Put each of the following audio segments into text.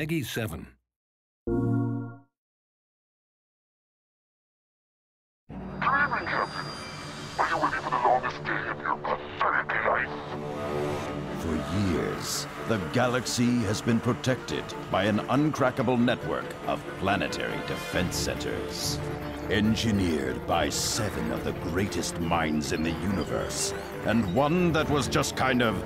Peggy 7. Dreaming, Captain. Were you with me for the longest day of your pathetic life? For years, the galaxy has been protected by an uncrackable network of planetary defense centers. Engineered by 7 of the greatest minds in the universe, and one that was just kind of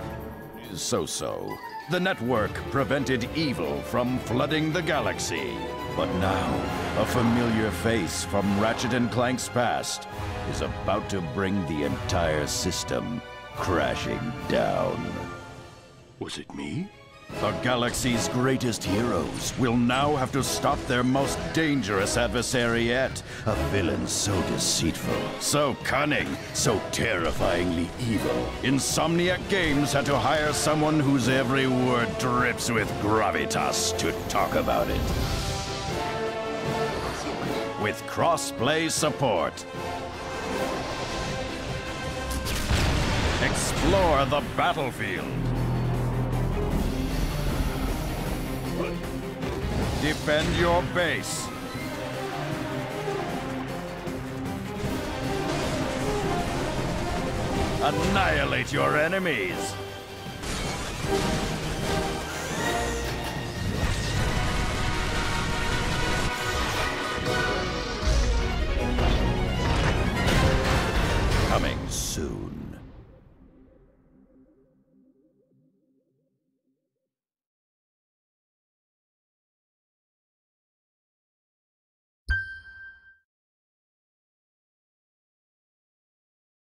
so-so. The network prevented evil from flooding the galaxy. But now, a familiar face from Ratchet Clank's past is about to bring the entire system crashing down. Was it me? The galaxy's greatest heroes will now have to stop their most dangerous adversary yet. A villain so deceitful, so cunning, so terrifyingly evil. Insomniac Games had to hire someone whose every word drips with gravitas to talk about it. With cross-play support. Explore the battlefield. Defend your base. Annihilate your enemies. Coming soon.